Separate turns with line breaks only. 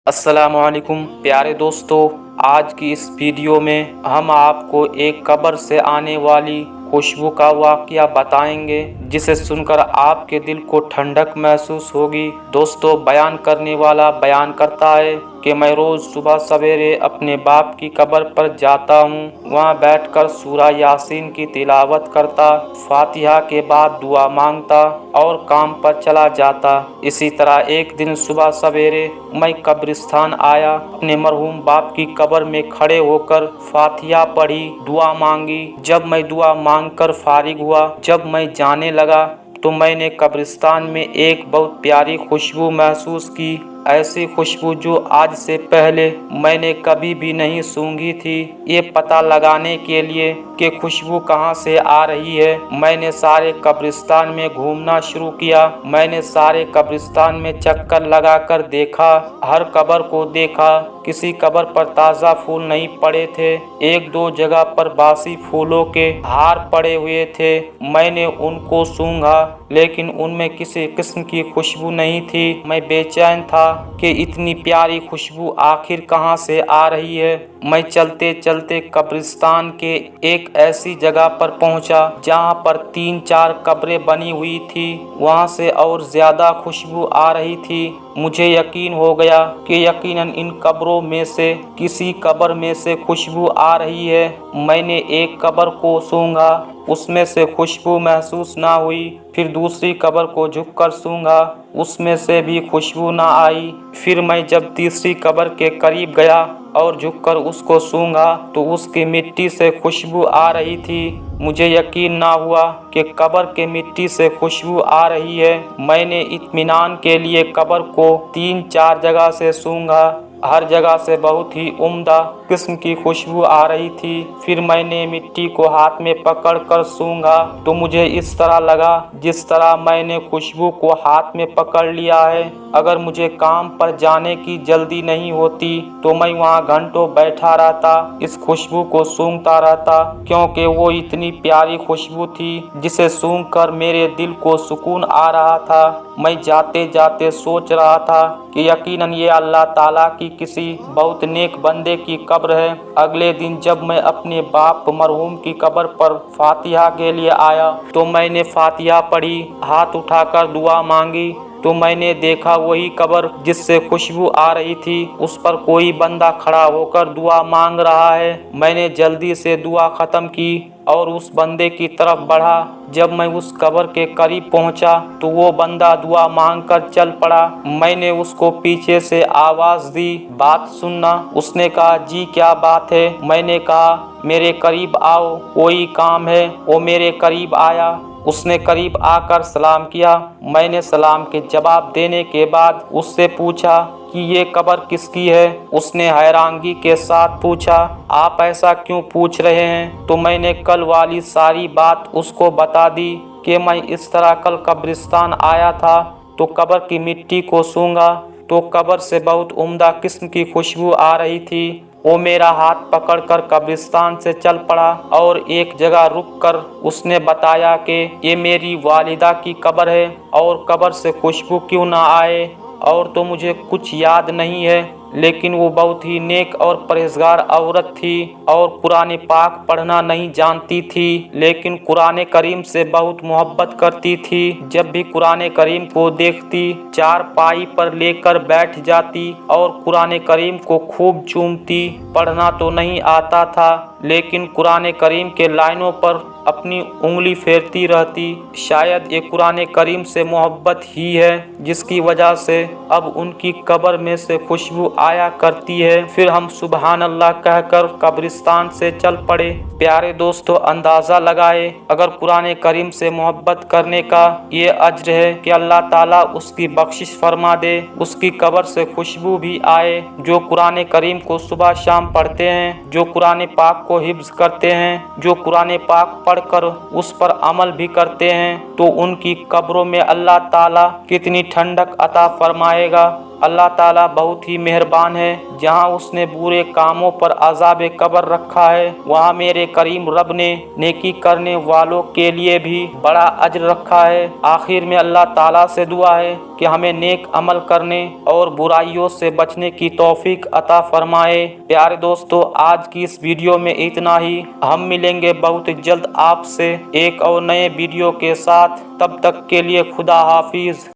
अस्सलाम वालेकुम प्यारे दोस्तों, आज की इस वीडियो में हम आपको एक कब्र से आने वाली खुशबू का वाक़या बताएंगे जिसे सुनकर आपके दिल को ठंडक महसूस होगी। दोस्तों, बयान करने वाला बयान करता है कि मैं रोज़ सुबह सवेरे अपने बाप की कब्र पर जाता हूँ। वहाँ बैठकर सूरा यासीन की तिलावत करता, फातिहा के बाद दुआ मांगता और काम पर चला जाता। इसी तरह एक दिन सुबह सवेरे मैं कब्रिस्तान आया। अपने मरहूम बाप की कब्र में खड़े होकर फातिहा पढ़ी, दुआ मांगी। जब मैं दुआ मांगकर फारिग हुआ, जब मैं जाने लगा तो मैंने कब्रिस्तान में एक बहुत प्यारी खुशबू महसूस की। ऐसी खुशबू जो आज से पहले मैंने कभी भी नहीं सूंघी थी। ये पता लगाने के लिए कि खुशबू कहाँ से आ रही है, मैंने सारे कब्रिस्तान में घूमना शुरू किया। मैंने सारे कब्रिस्तान में चक्कर लगाकर देखा, हर कब्र को देखा। किसी कब्र पर ताज़ा फूल नहीं पड़े थे। एक दो जगह पर बासी फूलों के हार पड़े हुए थे। मैंने उनको सूंघा लेकिन उनमें किसी किस्म की खुशबू नहीं थी। मैं बेचैन था कि इतनी प्यारी खुशबू आखिर कहाँ से आ रही है। मैं चलते चलते कब्रिस्तान के एक ऐसी जगह पर पहुंचा जहां पर 3-4 कब्रें बनी हुई थी। वहां से और ज़्यादा खुशबू आ रही थी। मुझे यकीन हो गया कि यकीनन इन कब्रों में से किसी कब्र में से खुशबू आ रही है। मैंने एक कब्र को सूंघा, उसमें से खुशबू महसूस ना हुई। फिर दूसरी कब्र को झुककर सूंघा, उसमें से भी खुशबू ना आई। फिर मैं जब तीसरी कब्र के करीब गया और झुककर उसको सूंघा तो उसकी मिट्टी से खुशबू आ रही थी। मुझे यकीन ना हुआ कि कब्र के मिट्टी से खुशबू आ रही है। मैंने इत्मीनान के लिए कब्र को 3-4 जगह से सूंघा, हर जगह से बहुत ही उम्दा किस्म की खुशबू आ रही थी। फिर मैंने मिट्टी को हाथ में पकड़कर सूंघा तो मुझे इस तरह लगा जिस तरह मैंने खुशबू को हाथ में पकड़ लिया है। अगर मुझे काम पर जाने की जल्दी नहीं होती तो मैं वहाँ घंटों बैठा रहता, इस खुशबू को सूंघता रहता, क्योंकि वो इतनी प्यारी खुशबू थी जिसे सूंघकर मेरे दिल को सुकून आ रहा था। मैं जाते जाते सोच रहा था कि यकीनन ये अल्लाह ताला की किसी बहुत नेक बंदे की कब्र है। अगले दिन जब मैं अपने बाप मरहूम की कब्र पर फातिहा के लिए आया तो मैंने फातिहा पढ़ी, हाथ उठाकर दुआ मांगी तो मैंने देखा वही कब्र जिससे खुशबू आ रही थी, उस पर कोई बंदा खड़ा होकर दुआ मांग रहा है। मैंने जल्दी से दुआ ख़त्म की और उस बंदे की तरफ बढ़ा। जब मैं उस कब्र के करीब पहुंचा तो वो बंदा दुआ मांगकर चल पड़ा। मैंने उसको पीछे से आवाज़ दी, बात सुनना। उसने कहा, जी क्या बात है? मैंने कहा, मेरे करीब आओ, कोई काम है। वो मेरे करीब आया। उसने करीब आकर सलाम किया। मैंने सलाम के जवाब देने के बाद उससे पूछा कि ये कब्र किसकी है। उसने हैरानगी के साथ पूछा, आप ऐसा क्यों पूछ रहे हैं? तो मैंने कल वाली सारी बात उसको बता दी कि मैं इस तरह कल कब्रिस्तान आया था तो कब्र की मिट्टी को सूंघा तो कब्र से बहुत उम्दा किस्म की खुशबू आ रही थी। वो मेरा हाथ पकड़कर कब्रिस्तान से चल पड़ा और एक जगह रुककर उसने बताया कि ये मेरी वालिदा की कब्र है और कब्र से खुशबू क्यों ना आए। और तो मुझे कुछ याद नहीं है, लेकिन वो बहुत ही नेक और परहेजगार औरत थी और कुरान पाक पढ़ना नहीं जानती थी, लेकिन कुरान करीम से बहुत मोहब्बत करती थी। जब भी कुरान करीम को देखती, चारपाई पर लेकर बैठ जाती और कुरान करीम को खूब चूमती। पढ़ना तो नहीं आता था, लेकिन कुरान करीम के लाइनों पर अपनी उंगली फेरती रहती। शायद ये कुरान करीम से मोहब्बत ही है जिसकी वजह से अब उनकी कब्र में से खुशबू आया करती है। फिर हम सुबहान अल्लाह कहकर कब्रिस्तान से चल पड़े। प्यारे दोस्तों, अंदाज़ा लगाए अगर कुरान करीम से मोहब्बत करने का ये अज्र है कि अल्लाह ताला उसकी बख्शिश फरमा दे, उसकी कब्र से खुशबू भी आए। जो कुरान करीम को सुबह शाम पढ़ते हैं, जो कुरान पाक को हिफ्ज़ करते हैं, जो कुरान पाक पढ़कर उस पर अमल भी करते हैं, तो उनकी कब्रों में अल्लाह ताला कितनी ठंडक अता फरमाएगा। اللہ تعالیٰ بہت ہی مہربان ہے، جہاں اس نے برے کاموں پر عذاب قبر رکھا ہے، وہاں میرے کریم رب نے نیکی کرنے والوں کے لیے بھی بڑا اجر رکھا ہے۔ آخر میں اللہ تعالیٰ سے دعا ہے کہ ہمیں نیک عمل کرنے اور برائیوں سے بچنے کی توفیق عطا فرمائے۔ پیارے دوستو، آج کی اس ویڈیو میں اتنا ہی۔ ہم ملیں گے بہت جلد آپ سے ایک اور نئے ویڈیو کے ساتھ۔ تب تک کے لیے خدا حافظ۔